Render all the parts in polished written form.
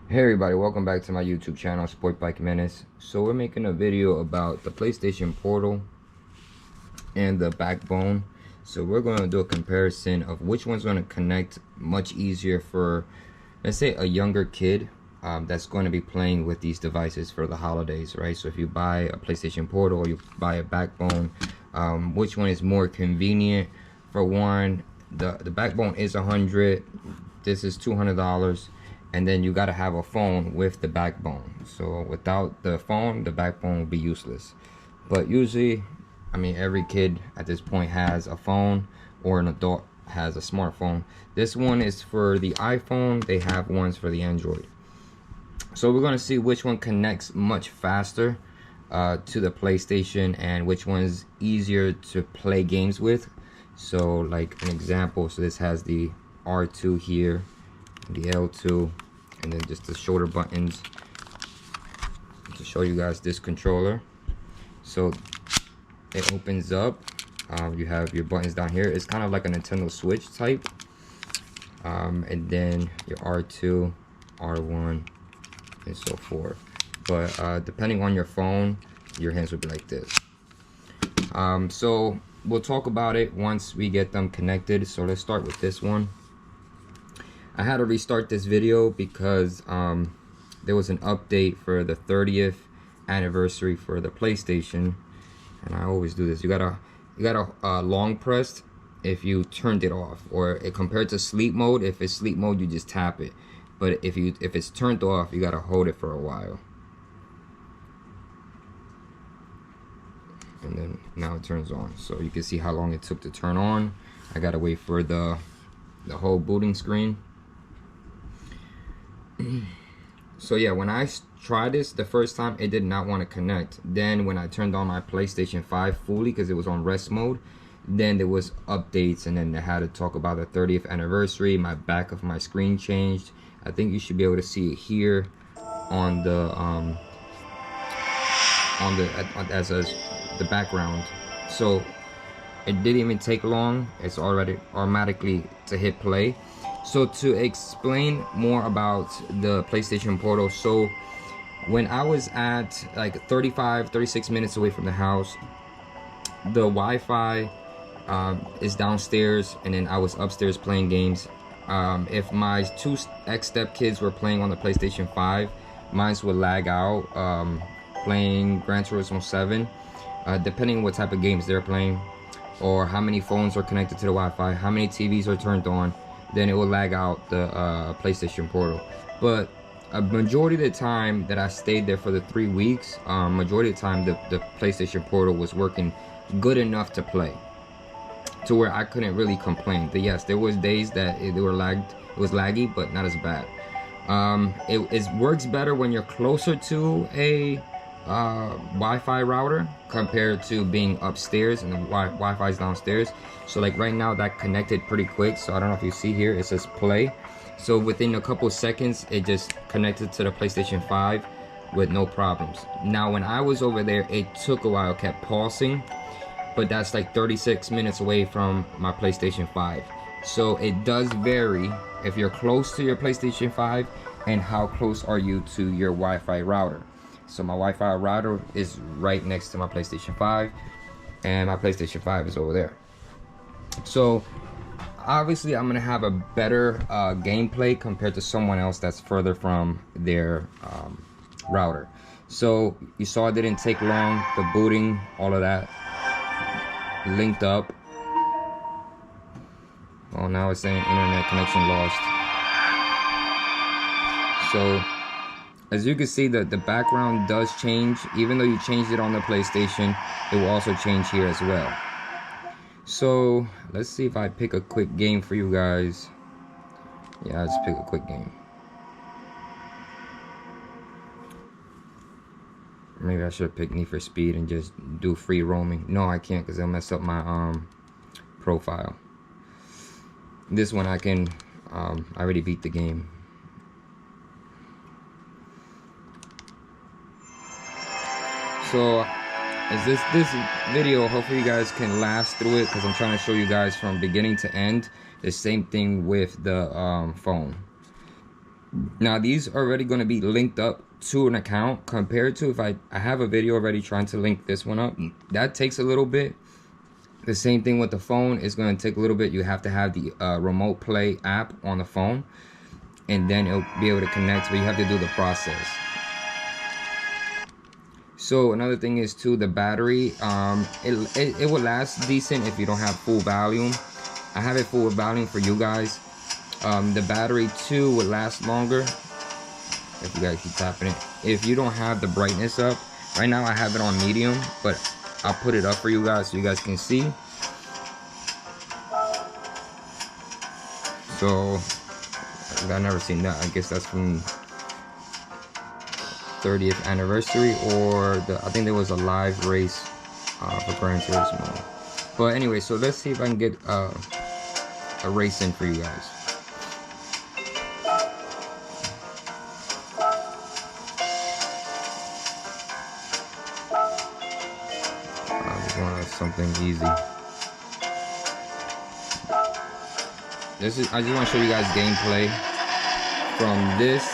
Hey everybody, welcome back to my YouTube channel, Sport Bike Menace. So we're making a video about the PlayStation Portal and the Backbone. So we're going to do a comparison of which one's going to connect much easier for, let's say, a younger kid that's going to be playing with these devices for the holidays, right? So if you buy a PlayStation Portal or you buy a Backbone, which one is more convenient? For one, the Backbone is $100. This is $200. And then you got to have a phone with the Backbone. So without the phone, the Backbone will be useless. But usually, I mean, every kid at this point has a phone, or an adult has a smartphone. This one is for the iPhone. They have ones for the Android. So we're going to see which one connects much faster to the PlayStation and which one's easier to play games with. So like an example, so this has the R2 here, the L2, and then just the shoulder buttons to show you guys this controller. So it opens up, you have your buttons down here. It's kind of like a Nintendo Switch type, and then your R2, R1, and so forth. But depending on your phone, your hands will be like this. So we'll talk about it once we get them connected. So let's start with this one. I had to restart this video because there was an update for the 30th anniversary for the PlayStation, and I always do this. You gotta long press if you turned it off, or compared to sleep mode. If it's sleep mode, you just tap it. But if it's turned off, you gotta hold it for a while. And then now it turns on. So you can see how long it took to turn on. I gotta wait for the whole booting screen. So yeah, when I tried this the first time, it did not want to connect. Then when I turned on my PlayStation 5 fully, because it was on rest mode, then there was updates, and then they had to talk about the 30th anniversary. My back of my screen changed. I think you should be able to see it here on the the background. So it didn't even take long. It's already automatically to hit play. So to explain more about the PlayStation Portal, so when I was at like 36 minutes away from the house, the Wi-Fi is downstairs, and then I was upstairs playing games. If my two X-Step kids were playing on the PlayStation 5, mine would lag out playing Gran Turismo 7, depending on what type of games they're playing, or how many phones are connected to the Wi-Fi, how many TVs are turned on. Then it will lag out the PlayStation Portal. But a majority of the time that I stayed there for the 3 weeks, majority of the time the PlayStation Portal was working good enough to play, to where I couldn't really complain. But yes, there was days that it was laggy, but not as bad. It works better when you're closer to a Wi-Fi router compared to being upstairs and the Wi-Fi is downstairs. So like right now, that connected pretty quick. So I don't know if you see here, it says play. So within a couple seconds, it just connected to the PlayStation 5 with no problems. Now when I was over there, it took a while, kept pausing, but that's like 36 minutes away from my PlayStation 5. So it does vary if you're close to your PlayStation 5 and how close are you to your Wi-Fi router. So my Wi-Fi router is right next to my PlayStation 5, and my PlayStation 5 is over there. So obviously I'm gonna have a better gameplay compared to someone else that's further from their router. So you saw it didn't take long, the booting, all of that linked up. Oh, now it's saying internet connection lost. So as you can see, the background does change. Even though you changed it on the PlayStation, it will also change here as well. So let's see if I pick a quick game for you guys. Yeah, let's pick a quick game. Maybe I should pick Need for Speed and just do free roaming. No, I can't, because it'll mess up my profile. This one I can, I already beat the game. So as this video, hopefully you guys can last through it, because I'm trying to show you guys from beginning to end. The same thing with the phone. Now these are already going to be linked up to an account, compared to if I have a video already trying to link this one up. That takes a little bit. The same thing with the phone, is going to take a little bit. You have to have the remote play app on the phone, and then it'll be able to connect, but you have to do the process. So another thing is too, the battery, it will last decent if you don't have full volume. I have it full volume for you guys. The battery too would last longer if you guys keep tapping it. If you don't have the brightness up, right now I have it on medium, but I'll put it up for you guys so you guys can see. So I've never seen that. I guess that's from 30th anniversary, or I think there was a live race for Gran Turismo. But anyway, so let's see if I can get a race in for you guys. I just want something easy. I just want to show you guys gameplay from this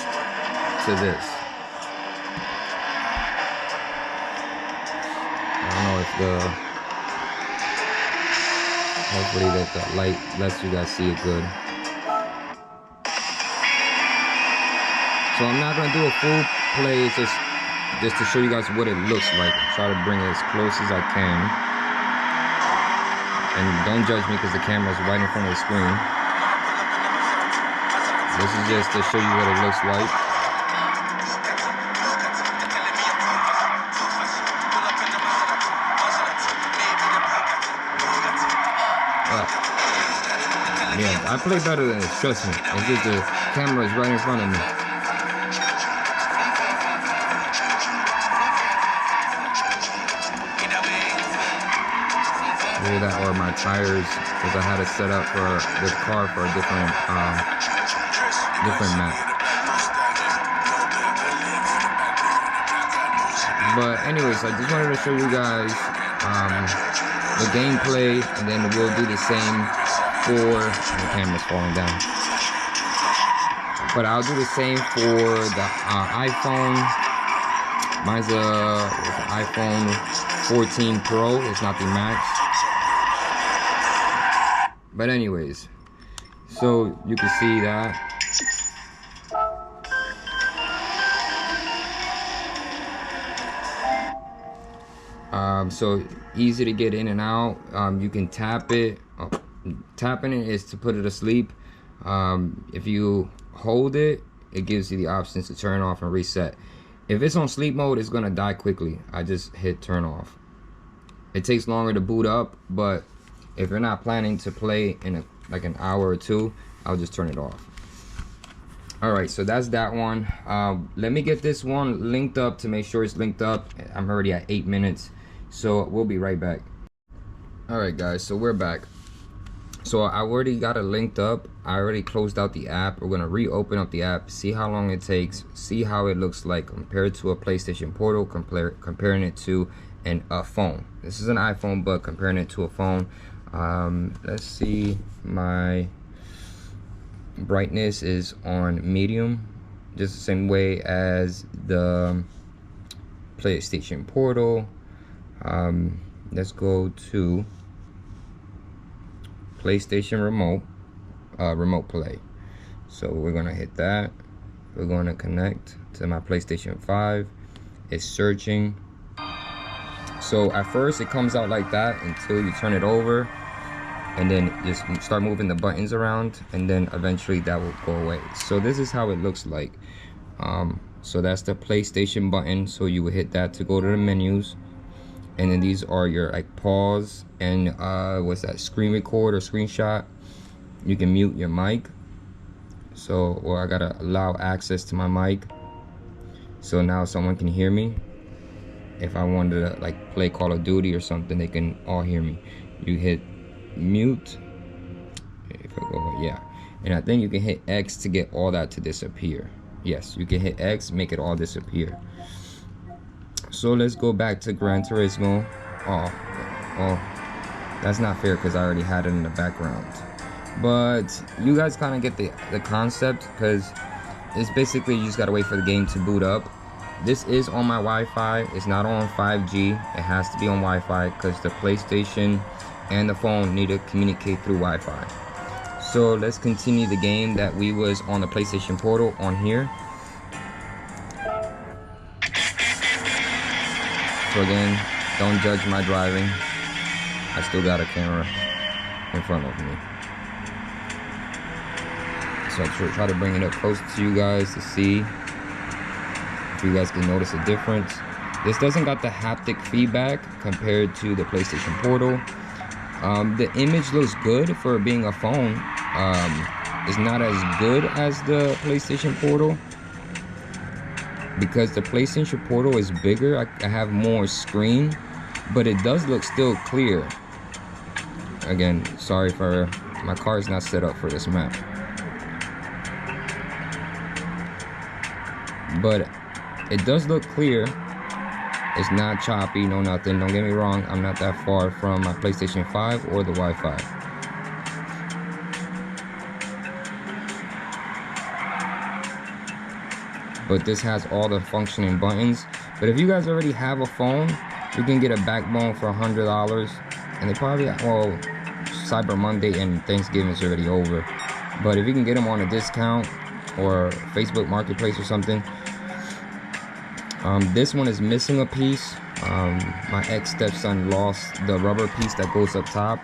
to this. I don't know if hopefully that the light lets you guys see it good. So I'm not gonna do a full play, it's just to show you guys what it looks like. Try to bring it as close as I can. And don't judge me because the camera's right in front of the screen. This is just to show you what it looks like. Yeah, I play better than this, trust me. It's just the camera is right in front of me. Maybe that, or my tires, because I had it set up for this car for a different map. But anyways, I just wanted to show you guys the gameplay, and then we'll do the same for the camera's falling down. But I'll do the same for the iPhone. Mine's an iPhone 14 Pro. It's not the Max. But anyways, so you can see that. So easy to get in and out. You can tap it. Tapping it is to put it asleep. If you hold it, it gives you the options to turn off and reset. If it's on sleep mode, it's gonna die quickly. I just hit turn off. It takes longer to boot up, but if you're not planning to play in like an hour or two, I'll just turn it off. All right, so that's that one. Let me get this one linked up to make sure it's linked up. I'm already at 8 minutes, so we'll be right back. All right, guys, so we're back. So I already got it linked up. I already closed out the app. We're gonna reopen up the app, see how long it takes, see how it looks like compared to a PlayStation Portal, comparing it to a phone. This is an iPhone, but comparing it to a phone. Let's see, my brightness is on medium, just the same way as the PlayStation Portal. Let's go to PlayStation remote play. So we're gonna hit that. We're gonna connect to my PlayStation 5. It's searching. So at first it comes out like that until you turn it over, and then just start moving the buttons around, and then eventually that will go away. So this is how it looks like. So that's the PlayStation button, so you would hit that to go to the menus, and then these are your like pause and what's that, screen record or screenshot. You can mute your mic, so, or I gotta allow access to my mic, so now someone can hear me. If I wanted to like play Call of Duty or something, they can all hear me. You hit mute, if I go, yeah, and I think you can hit X to get all that to disappear. Yes, you can hit X, make it all disappear. So let's go back to Gran Turismo. Oh, that's not fair because I already had it in the background. But you guys kind of get the concept, because it's basically you just gotta wait for the game to boot up. This is on my Wi-Fi. It's not on 5G. It has to be on Wi-Fi because the PlayStation and the phone need to communicate through Wi-Fi. So let's continue the game that we was on the PlayStation Portal on here. So again, don't judge my driving. I still got a camera in front of me. So I'll try to bring it up close to you guys to see if you guys can notice a difference. This doesn't got the haptic feedback compared to the PlayStation Portal. The image looks good for being a phone. It's not as good as the PlayStation Portal because the PlayStation Portal is bigger. I have more screen, but it does look still clear. Again, sorry for my car is not set up for this map. But it does look clear. It's not choppy, no nothing. Don't get me wrong, I'm not that far from my PlayStation 5 or the Wi-Fi. But this has all the functioning buttons. But if you guys already have a phone, you can get a Backbone for $100. And they probably, well, Cyber Monday and Thanksgiving is already over. But if you can get them on a discount or Facebook Marketplace or something. This one is missing a piece. My ex-stepson lost the rubber piece that goes up top,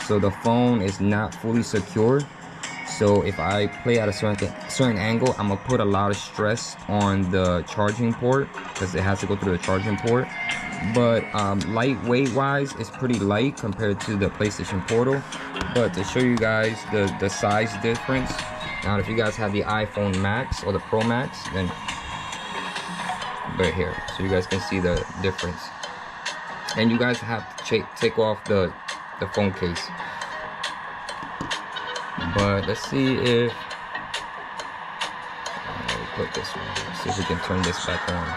so the phone is not fully secure. So if I play at a certain angle, I'm gonna put a lot of stress on the charging port because it has to go through the charging port. But lightweight wise, it's pretty light compared to the PlayStation Portal. But to show you guys the size difference, now if you guys have the iPhone Max or the Pro Max, then right here, so you guys can see the difference. And you guys have to take off the phone case. But let's see if put this one. Let's see if we can turn this back on.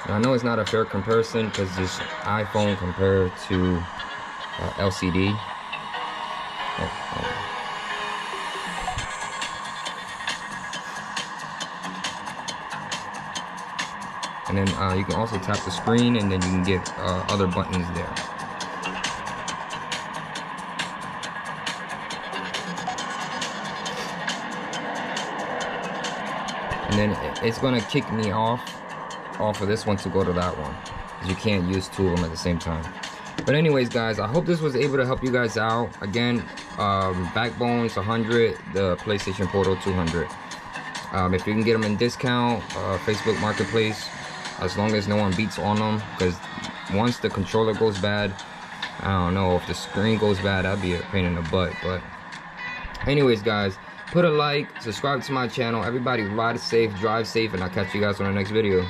Now, I know it's not a fair comparison because this iPhone compared to LCD. And then you can also tap the screen, and then you can get other buttons there. And then it's gonna kick me off of this one to go to that one, because you can't use two of them at the same time. But anyways, guys, I hope this was able to help you guys out. Again, Backbone's 100, the PlayStation Portal 200. If you can get them in discount, Facebook Marketplace, as long as no one beats on them, because once the controller goes bad, I don't know, if the screen goes bad, that'd be a pain in the butt. But anyways, guys, put a like, subscribe to my channel. Everybody ride safe, drive safe, and I'll catch you guys on the next video.